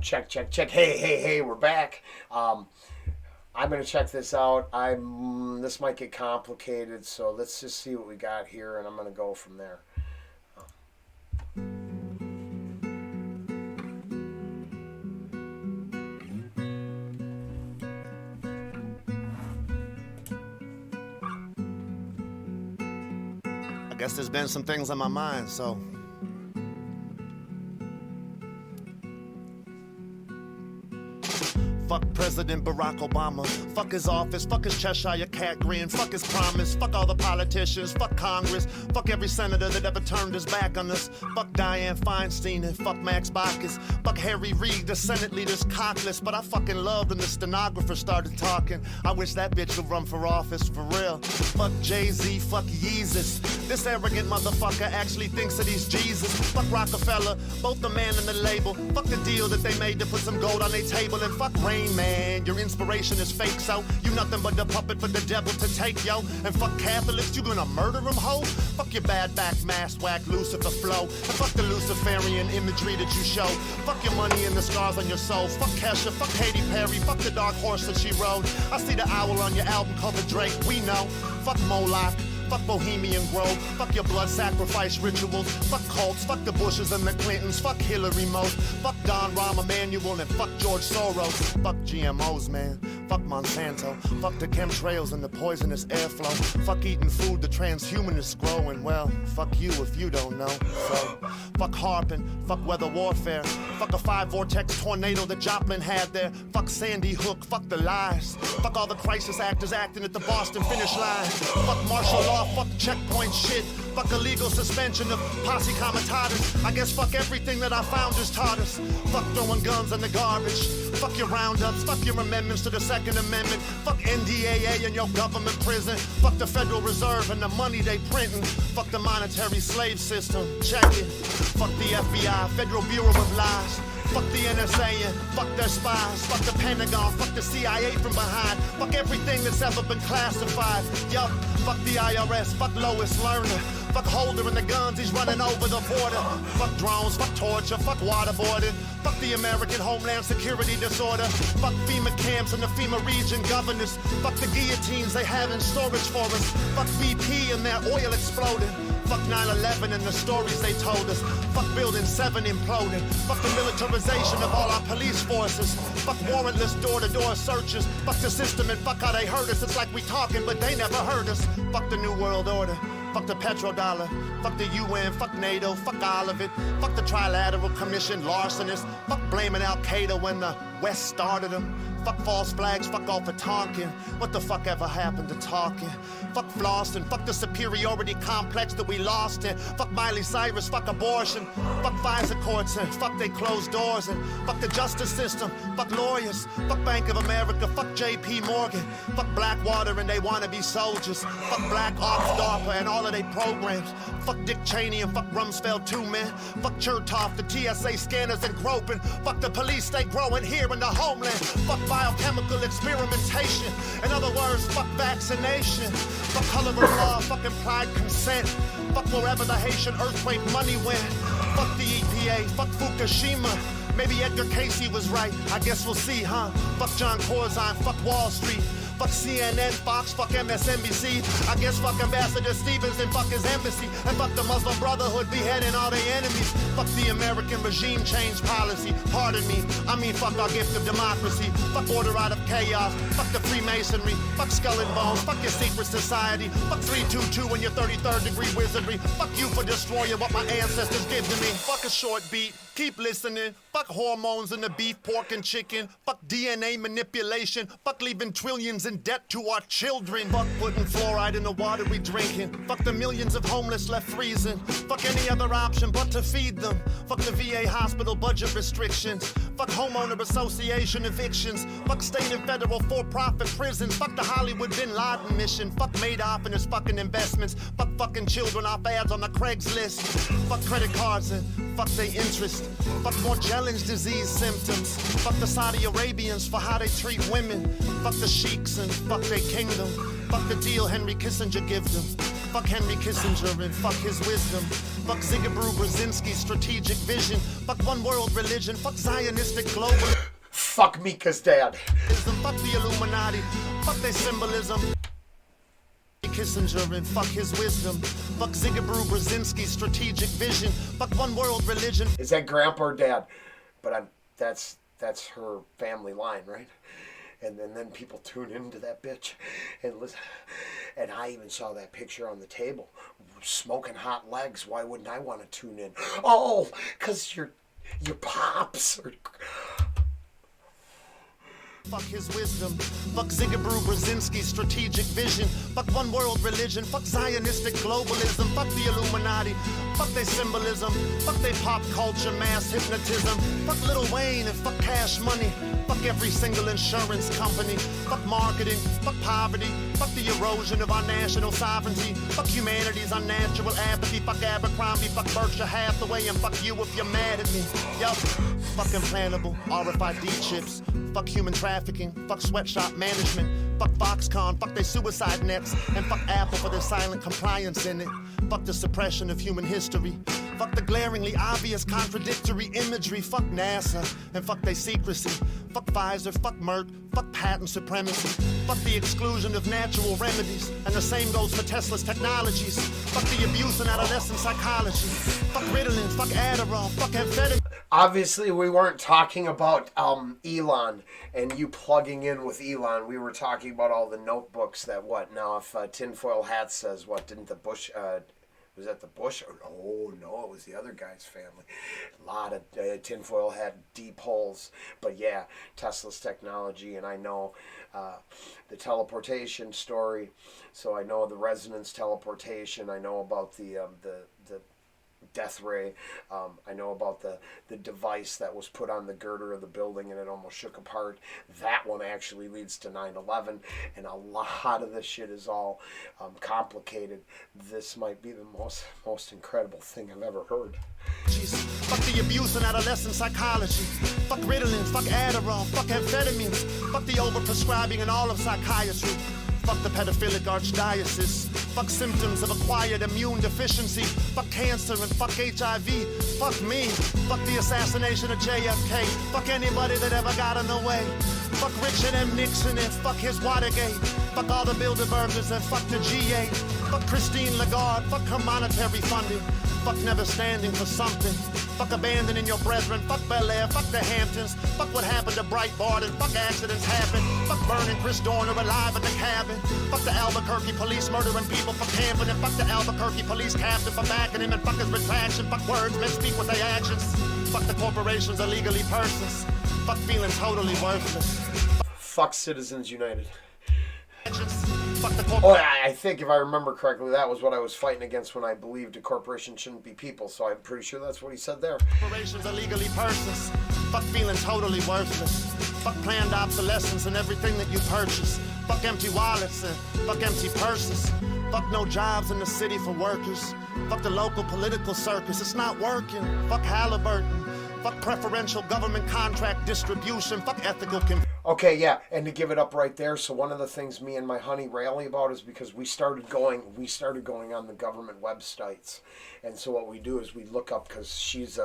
Check, check, check. Hey, we're back. I'm gonna check this out. This might get complicated, so let's just see what we got here, and I'm gonna go from there. I guess there's been some things on my mind, so fuck President Barack Obama. Fuck his office. Fuck his Cheshire cat grin. Fuck his promise. Fuck all the politicians. Fuck Congress. Fuck every senator that ever turned his back on us. Fuck Dianne Feinstein and fuck Max Baucus. Fuck Harry Reid, the Senate leader's cockless. But I fucking loved when the stenographer started talking. I wish that bitch would run for office, for real. Fuck Jay-Z. Fuck Yeezus. This arrogant motherfucker actually thinks that he's Jesus. Fuck Rockefeller. Both the man and the label. Fuck the deal that they made to put some gold on their table. And fuck Rain Man, your inspiration is fake, so you nothing but the puppet for the devil to take, yo. And fuck Catholics, you gonna murder them, ho? Fuck your bad back, mass whack, Lucifer flow. And fuck the Luciferian imagery that you show. Fuck your money and the scars on your soul. Fuck Kesha, fuck Katy Perry, fuck the dark horse that she rode. I see the owl on your album cover, Drake, we know. Fuck Moloch. Fuck Bohemian Grove, fuck your blood sacrifice rituals, fuck cults, fuck the Bushes and the Clintons, fuck Hillary most, fuck Don Rahm Emanuel and fuck George Soros, fuck GMOs, man, fuck Monsanto, fuck the chemtrails and the poisonous airflow, fuck eating food the transhumanists grow, and well, fuck you if you don't know, so, fuck harping, fuck weather warfare, fuck a 5-vortex tornado that Joplin had there, fuck Sandy Hook, fuck the lies, fuck all the crisis actors acting at the Boston finish line, fuck martial law, fuck checkpoint shit, fuck illegal suspension of posse comitatus. I guess fuck everything that our founders taught us. Fuck throwing guns in the garbage. Fuck your roundups, fuck your amendments to the Second Amendment. Fuck NDAA and your government prison. Fuck the Federal Reserve and the money they printing. Fuck the monetary slave system. Check it. Fuck the FBI, Federal Bureau of Lies. Fuck the NSA and fuck their spies. Fuck the Pentagon, fuck the CIA from behind. Fuck everything that's ever been classified. Yup, fuck the IRS, fuck Lois Lerner. Fuck Holder and the guns he's running over the border. Fuck drones, fuck torture, fuck waterboarding. Fuck the American Homeland Security disorder. Fuck FEMA camps and the FEMA region governors. Fuck the guillotines they have in storage for us. Fuck BP and their oil exploding. Fuck 9/11 and the stories they told us. Fuck Building 7 imploding. Fuck the militarization of all our police forces. Fuck warrantless door-to-door searches. Fuck the system and fuck how they hurt us. It's like we talking, but they never heard us. Fuck the New World Order. Fuck the petrodollar. Fuck the UN. Fuck NATO. Fuck all of it. Fuck the Trilateral Commission larcenists. Fuck blaming Al-Qaeda when the West started them. Fuck false flags, fuck all for talking. What the fuck ever happened to talking? Fuck flossing, fuck the superiority complex that we lost in. Fuck Miley Cyrus, fuck abortion. Fuck FISA courts and fuck they closed doors. And fuck the justice system, fuck lawyers. Fuck Bank of America, fuck JP Morgan. Fuck Blackwater and they wanna be soldiers. Fuck Black Ops, DARPA and all of their programs. Fuck Dick Cheney and fuck Rumsfeld too, man. Fuck Chertoff, the TSA scanners and groping. Fuck the police, they growing here in the homeland. Fuck biochemical experimentation. In other words, fuck vaccination. Fuck color of law, fuck implied consent. Fuck wherever the Haitian earthquake money went. Fuck the EPA, fuck Fukushima. Maybe Edgar Casey was right, I guess we'll see, huh? Fuck John Corzine, fuck Wall Street. Fuck CNN, Fox, fuck MSNBC. I guess fuck Ambassador Stevens and fuck his embassy. And fuck the Muslim Brotherhood beheading all their enemies. Fuck the American regime change policy. Pardon me, I mean fuck our gift of democracy. Fuck order out of chaos. Fuck the Freemasonry. Fuck Skull and Bones. Fuck your secret society. Fuck 322 and your 33rd degree wizardry. Fuck you for destroying what my ancestors gave to me. Fuck a short beat. Keep listening. Fuck hormones in the beef, pork, and chicken. Fuck DNA manipulation. Fuck leaving trillions in debt to our children. Fuck putting fluoride in the water we drinking. Fuck the millions of homeless left freezing. Fuck any other option but to feed them. Fuck the VA hospital budget restrictions. Fuck homeowner association evictions. Fuck state and federal for-profit prisons. Fuck the Hollywood Bin Laden mission. Fuck Madoff and his fucking investments. Fuck fucking children off ads on the Craigslist. Fuck credit cards and fuck their interest. Fuck more challenge disease symptoms. Fuck the Saudi Arabians for how they treat women. Fuck the sheiks and fuck their kingdom. Fuck the deal Henry Kissinger give them. Fuck Henry Kissinger and fuck his wisdom. Fuck Zygmunt Brzezinski's strategic vision. Fuck one world religion. Fuck Zionistic globalism. Fuck Mika's dad. Fuck the Illuminati. Fuck their symbolism. Kissinger and fuck his wisdom. Fuck Zygmunt Brzezinski's strategic vision. Fuck one world religion. Is that grandpa or dad? But that's her family line, right? And then people tune into that bitch and listen. And I even saw that picture on the table, smoking hot legs. Why wouldn't I want to tune in? Oh, because your pops are... Fuck his wisdom. Fuck Zygmunt Brzezinski's strategic vision. Fuck one world religion. Fuck Zionistic globalism. Fuck the Illuminati. Fuck their symbolism. Fuck their pop culture mass hypnotism. Fuck Lil Wayne and fuck Cash Money. Fuck every single insurance company. Fuck marketing. Fuck poverty. Fuck the erosion of our national sovereignty. Fuck humanity's unnatural apathy. Fuck Abercrombie. Fuck Berkshire Hathaway. And fuck you if you're mad at me. Yup. Fuck implantable RFID chips. Fuck human trafficking. Fuck sweatshop management. Fuck Foxconn. Fuck their suicide nets. And fuck Apple for their silent compliance in it. Fuck the suppression of human history. Fuck the glaringly obvious contradictory imagery. Fuck NASA. And fuck their secrecy. Fuck Pfizer. Fuck Merck. Fuck patent supremacy. Fuck the exclusion of natural remedies. And the same goes for Tesla's technologies. Fuck the abuse in adolescent psychology. Fuck Ritalin. Fuck Adderall. Fuck amphetamine. Obviously, we weren't talking about Elon and you plugging in with Elon. We were talking about all the notebooks that what? Now, if Tinfoil Hat says what, didn't the Bush... was that the Bush? Oh, no, it was the other guy's family. A lot of tinfoil had deep holes. But yeah, Tesla's technology, and I know the teleportation story. So I know the resonance teleportation. I know about the death ray. I know about the device that was put on the girder of the building and it almost shook apart. That one actually leads to 9/11, and a lot of this shit is all complicated. This might be the most incredible thing I've ever heard. Jesus. Fuck the abuse in adolescent psychology. Fuck Ritalin, fuck Adderall, fuck amphetamines. Fuck the overprescribing in all of psychiatry. Fuck the pedophilic archdiocese. Fuck symptoms of acquired immune deficiency. Fuck cancer and fuck HIV. Fuck me. Fuck the assassination of JFK. Fuck anybody that ever got in the way. Fuck Richard M. Nixon and fuck his Watergate. Fuck all the Bilderbergers and fuck the G8. Fuck Christine Lagarde. Fuck her monetary funding. Fuck never standing for something. Fuck abandoning your brethren. Fuck Bel Air. Fuck the Hamptons. Fuck what happened to Breitbart and fuck accidents happen. Fuck burning Chris Dorner alive in the cabin. Fuck the Albuquerque police murdering people for camping. And fuck the Albuquerque police captain for backing him. And fuck his retraction. Fuck words men speak with their actions. Fuck the corporations illegally persons. Fuck feeling totally worthless. Fuck Citizens United. Fuck the Oh, I think if I remember correctly, that was what I was fighting against when I believed a corporation shouldn't be people. So I'm pretty sure that's what he said there. Corporations are legally persons. Fuck feeling totally worthless. Fuck planned obsolescence and everything that you purchase. Fuck empty wallets and fuck empty purses. Fuck no jobs in the city for workers. Fuck the local political circus. It's not working. Fuck Halliburton. Fuck preferential government contract distribution. Fuck ethical Okay, yeah, and to give it up right there. So one of the things me and my honey rally about is because we started going on the government websites, and so what we do is we look up, because she's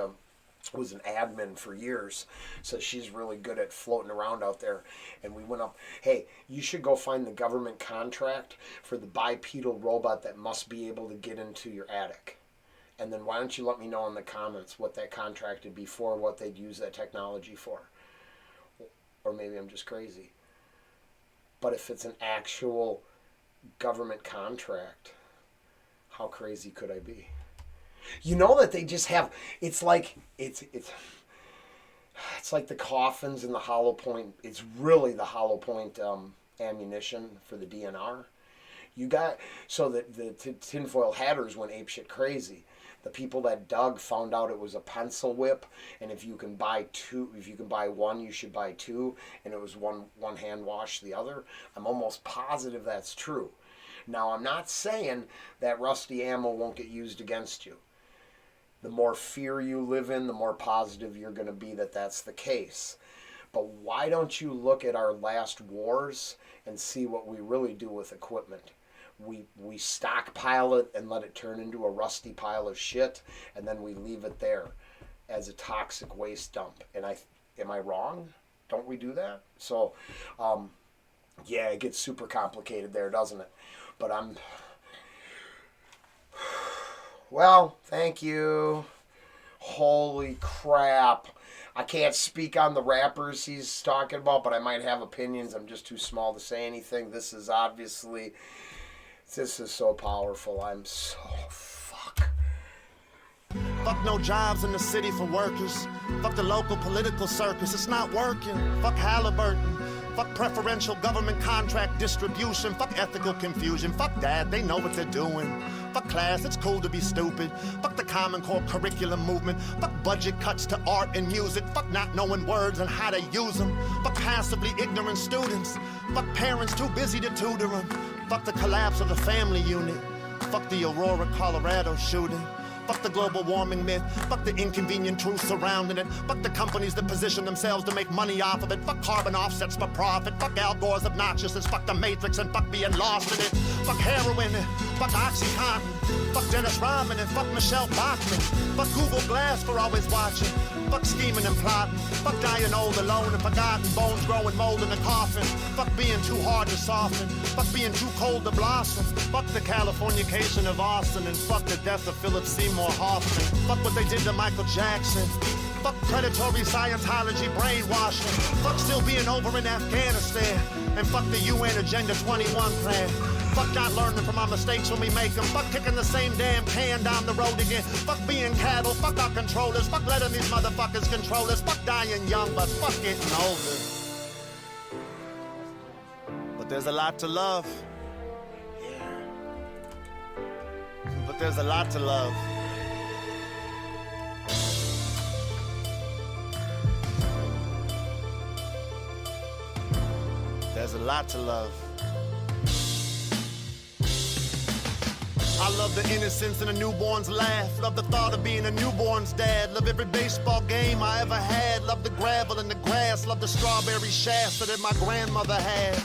was an admin for years, so she's really good at floating around out there. And we went up, hey, you should go find the government contract for the bipedal robot that must be able to get into your attic. And then why don't you let me know in the comments what that contract would be for, what they'd use that technology for. Or maybe I'm just crazy. But if it's an actual government contract, how crazy could I be? You know that they just have, it's like the coffins and the hollow point. It's really the hollow point ammunition for the DNR. You got, so that the tinfoil hatters went apeshit crazy. The people that dug found out it was a pencil whip, and if you can buy one, you should buy two, and it was one hand wash the other. I'm almost positive that's true. Now, I'm not saying that rusty ammo won't get used against you. The more fear you live in, the more positive you're going to be that that's the case. But why don't you look at our last wars and see what we really do with equipment? we stockpile it and let it turn into a rusty pile of shit, and then we leave it there as a toxic waste dump. And am I wrong? Don't we do that? So, yeah, it gets super complicated there, doesn't it? But well, thank you. Holy crap. I can't speak on the rappers he's talking about, but I might have opinions. I'm just too small to say anything. This is so powerful. I'm so fuck. Fuck no jobs in the city for workers. Fuck the local political circus. It's not working. Fuck Halliburton. Fuck preferential government contract distribution. Fuck ethical confusion. Fuck that, they know what they're doing. Fuck class, it's cool to be stupid. Fuck the Common Core curriculum movement. Fuck budget cuts to art and music. Fuck not knowing words and how to use them. Fuck passively ignorant students. Fuck parents too busy to tutor them. Fuck the collapse of the family unit. Fuck the Aurora, Colorado shooting. Fuck the global warming myth. Fuck the inconvenient truth surrounding it. Fuck the companies that position themselves to make money off of it. Fuck carbon offsets for profit. Fuck Al Gore's obnoxiousness. Fuck the Matrix and fuck being lost in it. Fuck heroin. Fuck Oxycontin. Fuck Dennis Rodman and fuck Michelle Bachmann. Fuck Google Glass for always watching. Fuck scheming and plotting. Fuck dying old, alone and forgotten. Bones growing mold in the coffin. Fuck being too hard to soften. Fuck being too cold to blossom. Fuck the Californication of Austin. And fuck the death of Philip Seymour Hoffman. Fuck what they did to Michael Jackson. Fuck predatory Scientology brainwashing. Fuck still being over in Afghanistan. And fuck the UN Agenda 21 plan. Fuck not learning from our mistakes when we make them. Fuck kicking the same damn can down the road again. Fuck being cattle. Fuck our controllers. Fuck letting these motherfuckers control us. Fuck dying young, but fuck getting older. But there's a lot to love. But there's a lot to love. There's a lot to love. I love the innocence in a newborn's laugh. Love the thought of being a newborn's dad. Love every baseball game I ever had. Love the gravel and the grass. Love the strawberry shafts that my grandmother had.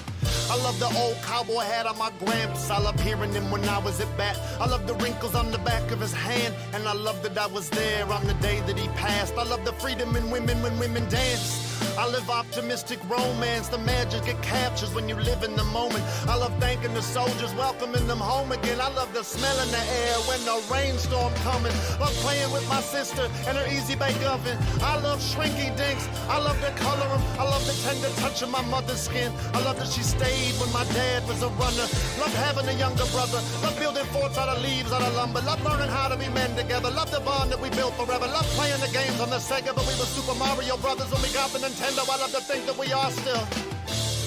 I love the old cowboy hat on my gramps. I love hearing him when I was at bat. I love the wrinkles on the back of his hand. And I love that I was there on the day that he passed. I love the freedom in women when women dance. I live optimistic romance. The magic it captures when you live in the moment. I love thanking the soldiers, welcoming them home again. I love the smell in the air when the rainstorm coming. Love playing with my sister and her easy bake oven. I love shrinky dinks. I love to color them. I love the tender touch of my mother's skin. I love that she stayed when my dad was a runner. Love having a younger brother. Love building forts out of leaves, out of lumber. Love learning how to be men together. Love the bond that we built forever. Love playing the games on the Sega, but we were Super Mario Brothers when we got the Nintendo. I love to think that we are still.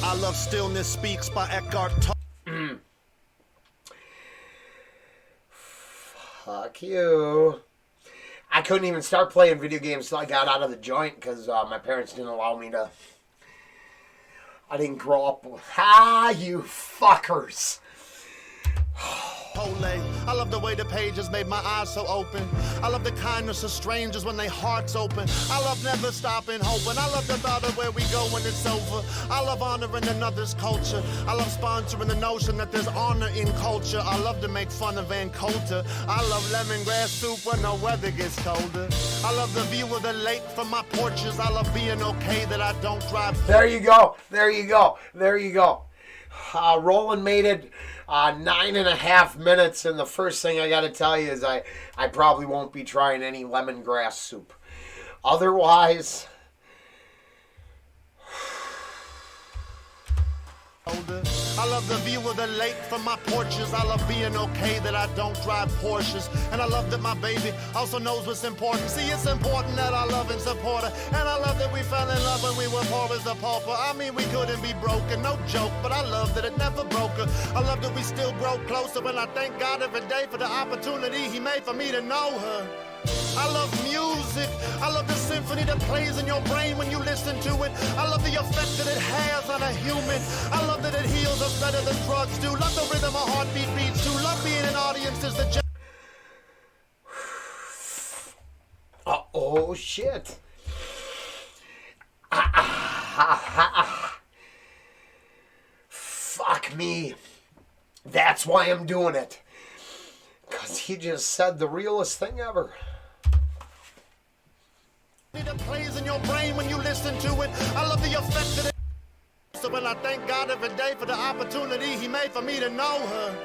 I love Stillness Speaks by Eckhart Tolle. Fuck you. I couldn't even start playing video games till I got out of the joint because my parents didn't allow me to. I didn't grow up with. You fuckers. I love the way the pages made my eyes so open. I love the kindness of strangers when their hearts open. I love never stopping hoping. I love the thought of where we go when it's over. I love honoring another's culture. I love sponsoring the notion that there's honor in culture. I love to make fun of Van Coulter. I love lemongrass soup when the weather gets colder. I love the view of the lake from my porches. I love being okay that I don't drive. There you go. There you go. There you go. Roland made it 9.5 minutes, and the first thing I got to tell you is I probably won't be trying any lemongrass soup. Otherwise, I love the view of the lake from my porches. I love being okay that I don't drive Porsches. And I love that my baby also knows what's important. See, it's important that I love and support her. And I love that we fell in love when we were poor as a pauper. I mean, we couldn't be broken, no joke. But I love that it never broke her. I love that we still grow closer. And I thank God every day for the opportunity he made for me to know her. I love music. I love the symphony that plays in your brain when you listen to it. I love the effect that it has on a human. I love that it heals us better than drugs do. Love the rhythm a heartbeat beats to. Love being in audiences that oh shit. Fuck me. That's why I'm doing it. Because he just said the realest thing ever. It plays in your brain when you listen to it. I love the effect that it. So when I thank God every day for the opportunity he made for me to know her.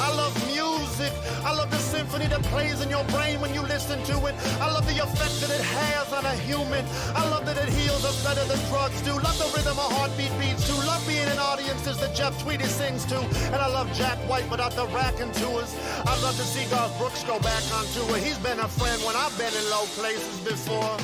I love music. I love the symphony that plays in your brain when you listen to it. I love the effect that it has on a human. I love that it heals us better than drugs do. Love the rhythm a heartbeat beats to. Love being in audiences that Jeff Tweedy sings to. And I love Jack White without the racking tours. I love to see Garth Brooks go back on tour. He's been a friend when I've been in low places before.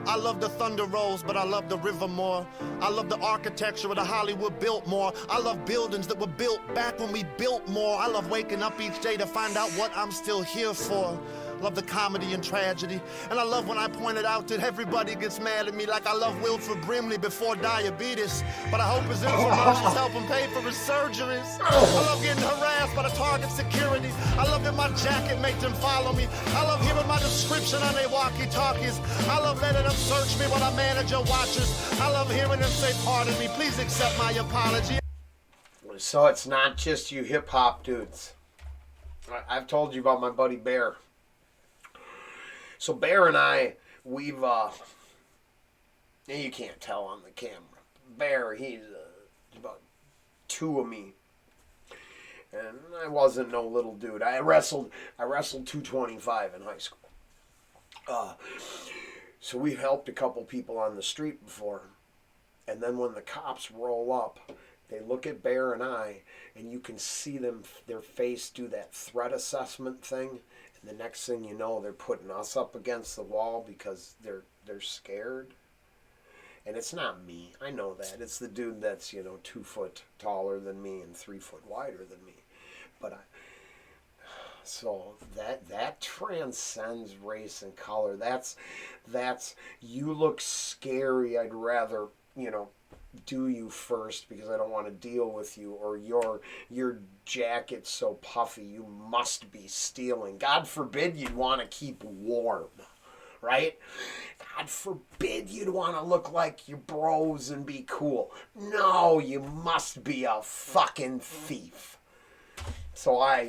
I love the thunder rolls, but I love the river more. I love the architecture of the Hollywood Biltmore. I love buildings that were built back when we built more. I love waking up each day to find out what I'm still here for. Love the comedy and tragedy. And I love when I pointed out that everybody gets mad at me like I love Wilford Brimley before diabetes. But I hope his infomercials help him pay for his surgeries. I love getting harassed by the Target security. I love that my jacket makes them follow me. I love hearing my description on their walkie-talkies. I love letting them search me while our manager watches. I love hearing them say, pardon me, please accept my apology. So it's not just you hip-hop dudes. I've told you about my buddy Bear. So Bear and I, we've, you can't tell on the camera. Bear, he's about 2 of me. And I wasn't no little dude. I wrestled 225 in high school. So we've helped a couple people on the street before. And then when the cops roll up, they look at Bear and I, and you can see them, their face do that threat assessment thing. And the next thing you know, they're putting us up against the wall because they're scared. And it's not me. I know that. It's the dude that's, 2 foot taller than me and 3 foot wider than me. But so that transcends race and color. That's you look scary. I'd rather, do you first because I don't want to deal with you, or your jacket's so puffy you must be stealing. God forbid you'd want to keep warm, right? God forbid you'd want to look like your bros and be cool. No, you must be a fucking thief. So I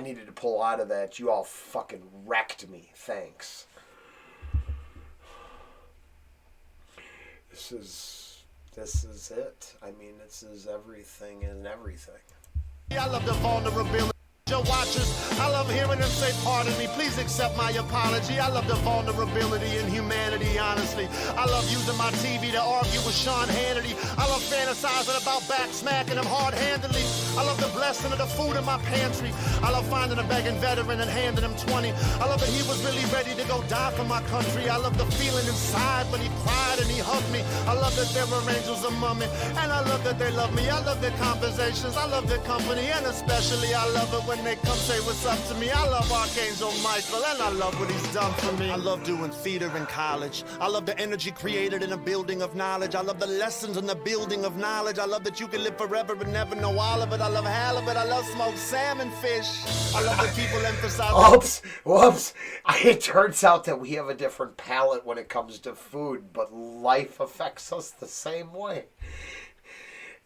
needed to pull out of that. You all fucking wrecked me. Thanks. This is it. I mean, this is everything and everything. I love the vulnerability. Your watchers, I love hearing them say, pardon me, please accept my apology. I love the vulnerability and humanity, honestly. I love using my TV to argue with Sean Hannity. I love fantasizing about back smacking him hard-handedly. I love the blessing of the food in my pantry. I love finding a begging veteran and handing him 20. I love that he was really ready to go die for my country. I love the feeling inside when he cried and he hugged me. I love that there were angels among me, and I love that they love me. I love their conversations, I love their company, and especially I love it when they come say what's up to me. I love Archangel Michael, and I love what he's done for me. I love doing theater in college. I love the energy created in a building of knowledge. I love the lessons in the building of knowledge. I love that you can live forever and never know all of it. I love halibut. I love smoked salmon fish. I love that people emphasize. Whoops. It turns out that we have a different palate when it comes to food, but life affects us the same way.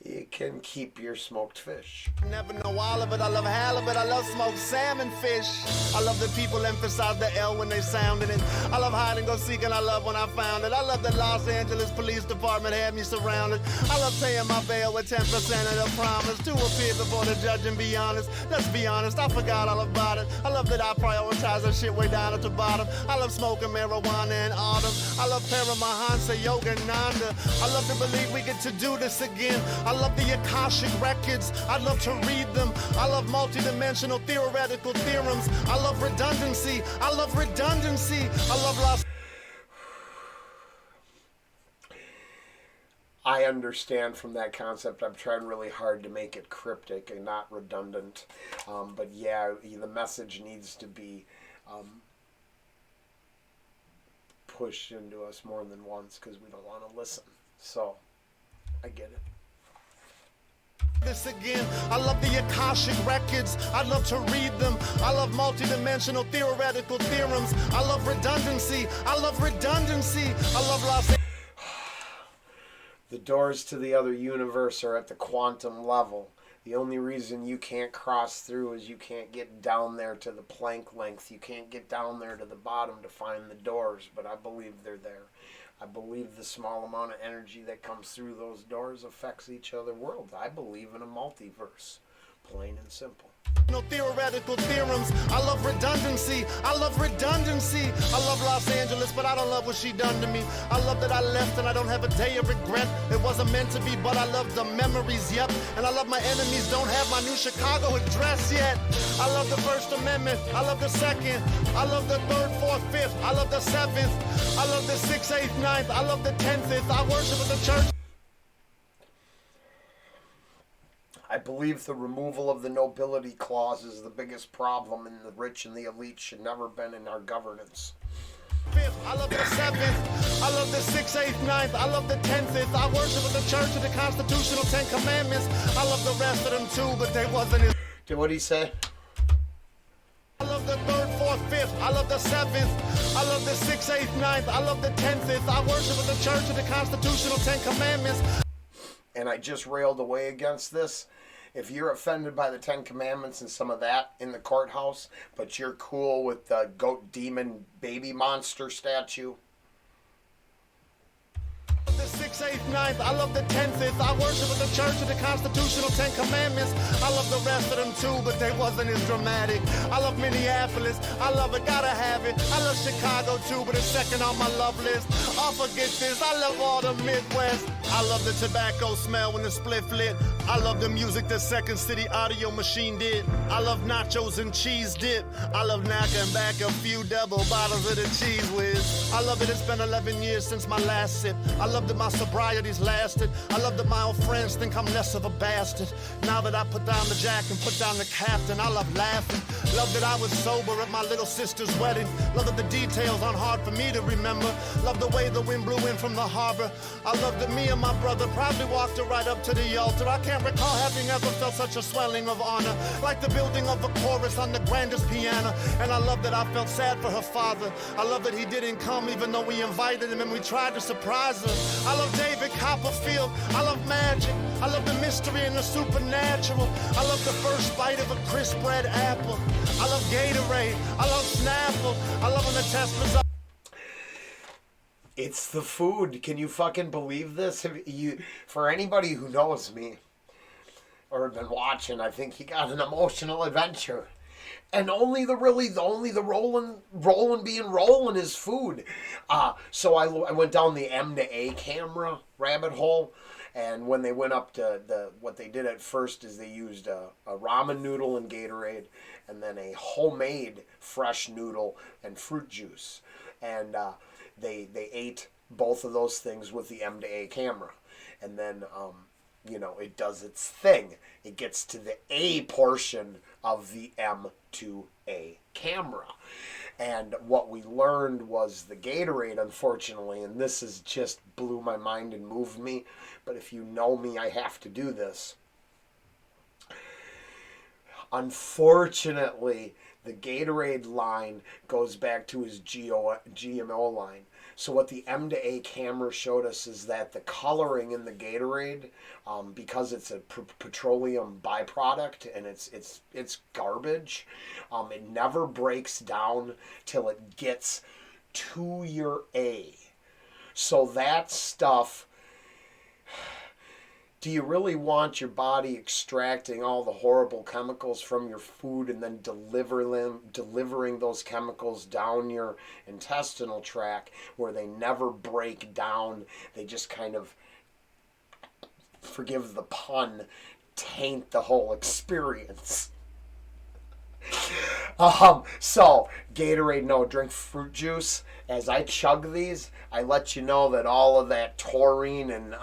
You can keep your smoked fish. Never know all of it. I love halibut. I love smoked salmon fish. I love that people emphasize the L when they sounding it. I love hide and go seek, and I love when I found it. I love that Los Angeles Police Department had me surrounded. I love paying my bail with 10% of the promise to appear before the judge and be honest. Let's be honest, I forgot all about it. I love that I prioritize that shit way down at the bottom. I love smoking marijuana in autumn. I love Paramahansa Yogananda. I love to believe we get to do this again. I love the Akashic records. I love to read them. I love multidimensional theoretical theorems. I love redundancy. I love redundancy. I love lost. I understand from that concept. I'm trying really hard to make it cryptic and not redundant. But yeah, the message needs to be pushed into us more than once because we don't want to listen. So, I get it. This again. I love the Akashic records. I love to read them. I love multidimensional theoretical theorems. I love redundancy. I love redundancy. I love lost. The doors to the other universe are at the quantum level. The only reason you can't cross through is you can't get down there to the Planck length. You can't get down there to the bottom to find the doors, but I believe they're there. I believe the small amount of energy that comes through those doors affects each other worlds. I believe in a multiverse, plain and simple. No theoretical theorems. I love redundancy. I love redundancy. I love Los Angeles, but I don't love what she done to me. I love that I left and I don't have a day of regret. It wasn't meant to be, but I love the memories, yep. And I love my enemies don't have my new Chicago address yet. I love the First Amendment. I love the Second. I love the Third, Fourth, Fifth. I love the Seventh. I love the Sixth, Eighth, Ninth. I love the 10th. I worship at the church. I believe the removal of the nobility clause is the biggest problem, and the rich and the elite should never been in our governance. I love the 7th. I love the 6th, 8th, 9th. I love the 10th. I worship at the church of the constitutional 10 commandments. I love the rest of them too, but they wasn't as... What'd he say? I love the 3rd, 4th, 5th. I love the 7th. I love the 6th, 8th, 9th. I love the 10th. I worship at the church of the constitutional 10 commandments. And I just railed away against this. If you're offended by the 10 Commandments and some of that in the courthouse, but you're cool with the goat demon baby monster statue. The 6th, 8th, 9th, I love the 10th. I worship at the church of the constitutional 10 commandments. I love the rest of them too, but they wasn't as dramatic. I love Minneapolis, I love it, gotta have it. I love Chicago too, but it's second on my love list. I'll forget this, I love all the Midwest. I love the tobacco smell when the spliff lit. I love the music the Second City audio machine did. I love nachos and cheese dip. I love knocking back a few double bottles of the cheese whiz. I love that it's been 11 years since my last sip. I love that my sobriety's lasted. I love that my old friends think I'm less of a bastard. Now that I put down the jack and put down the captain, I love laughing. Love that I was sober at my little sister's wedding. Love that the details aren't hard for me to remember. Love the way the wind blew in from the harbor. I love that me and my brother probably walked her right up to the altar. I can't recall having ever felt such a swelling of honor, like the building of a chorus on the grandest piano. And I love that I felt sad for her father. I love that he didn't come even though we invited him and we tried to surprise her. I love David Copperfield. I love magic. I love the mystery and the supernatural. I love the first bite of a crisp red apple. I love Gatorade. I love Snapple. I love when the Teslas up. It's the food. Can you fucking believe this? For anybody who knows me or been watching, I think he got an emotional adventure. And only the rolling being rolling is food. So I went down the M to A camera rabbit hole, and when they went up to what they did at first is they used a ramen noodle and Gatorade, and then a homemade fresh noodle and fruit juice, and they ate both of those things with the M to A camera, and then it does its thing. It gets to the A portion of the M to A camera. And what we learned was the Gatorade, unfortunately, and this has just blew my mind and moved me, but if you know me, I have to do this. Unfortunately, the Gatorade line goes back to his GMO line. So what the M to A camera showed us is that the coloring in the Gatorade, because it's a petroleum byproduct and it's garbage, it never breaks down till it gets to your A. So that stuff, do you really want your body extracting all the horrible chemicals from your food and then delivering those chemicals down your intestinal tract where they never break down? They just kind of, forgive the pun, taint the whole experience. So Gatorade, no, drink fruit juice. As I chug these, I let you know that all of that taurine and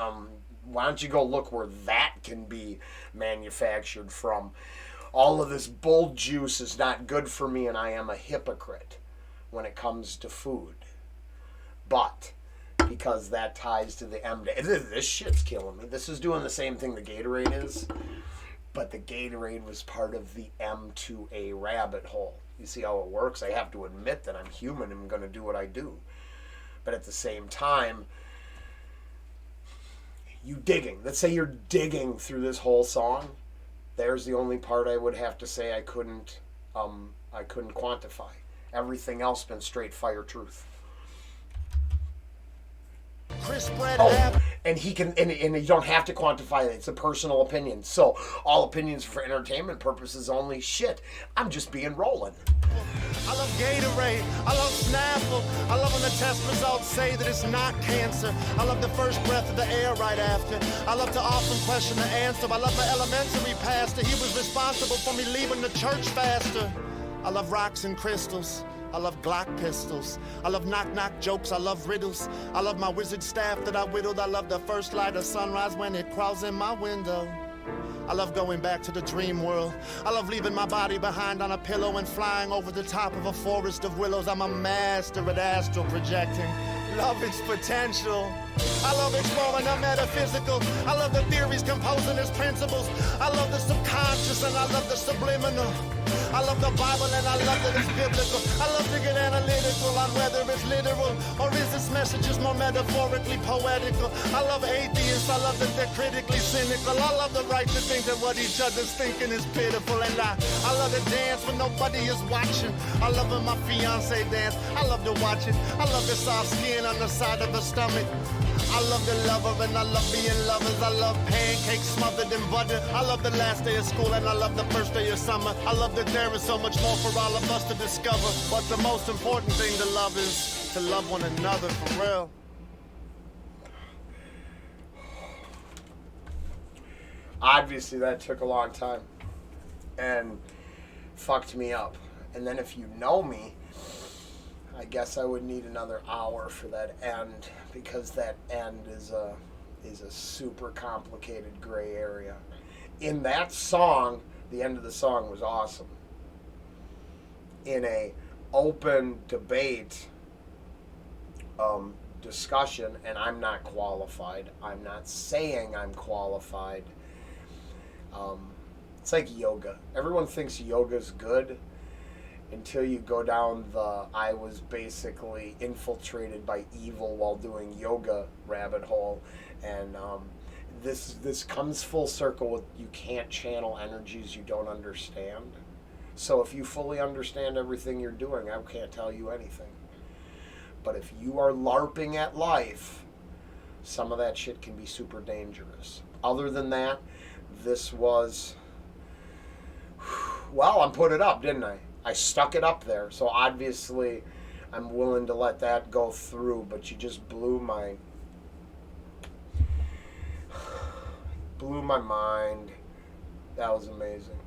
why don't you go look where that can be manufactured from? All of this bull juice is not good for me, and I am a hypocrite when it comes to food. But because that ties to the M to A, this shit's killing me. This is doing the same thing the Gatorade is, but the Gatorade was part of the M to A rabbit hole. You see how it works? I have to admit that I'm human and I'm going to do what I do. But at the same time, you digging. Let's say you're digging through this whole song. There's the only part I would have to say I couldn't quantify. Everything else been straight fire truth. And he can, and you don't have to quantify it. It's a personal opinion. So all opinions for entertainment purposes only. Shit, I'm just being rolling. I love Gatorade, I love Snapple. I love when the test results say that it's not cancer. I love the first breath of the air right after. I love to often question the answer. I love my elementary pastor. He was responsible for me leaving the church faster. I love rocks and crystals. I love Glock pistols. I love knock-knock jokes. I love riddles. I love my wizard staff that I whittled. I love the first light of sunrise when it crawls in my window. I love going back to the dream world. I love leaving my body behind on a pillow and flying over the top of a forest of willows. I'm a master at astral projecting. Love its potential. I love exploring the metaphysical. I love the theories composing its principles. I love the subconscious and I love the subliminal. I love the Bible and I love that it's biblical. I love to get analytical on whether it's literal or is this message just more metaphorically poetical. I love atheists, I love that they're critically cynical. I love the right to think that what each other's thinking is pitiful. And I love to dance when nobody is watching. I love when my fiance dance, I love to watch it. I love the soft skin on the side of her stomach. I love the lover and I love being lovers. I love pancakes smothered in butter. I love the last day of school and I love the first day of summer. I love that there is so much more for all of us to discover. But the most important thing to love is to love one another for real. Obviously that took a long time and fucked me up. And then if you know me, I guess I would need another hour for that end, because that end is a super complicated gray area. In that song, the end of the song was awesome. In a open debate discussion, and I'm not qualified. I'm not saying I'm qualified. It's like yoga. Everyone thinks yoga's good until you go down the I was basically infiltrated by evil while doing yoga rabbit hole. And this comes full circle with you can't channel energies you don't understand. So if you fully understand everything you're doing, I can't tell you anything. But if you are LARPing at life, some of that shit can be super dangerous. Other than that, this was, well, I put it up, didn't I? I stuck it up there, so obviously I'm willing to let that go through, but you just blew my mind. That was amazing.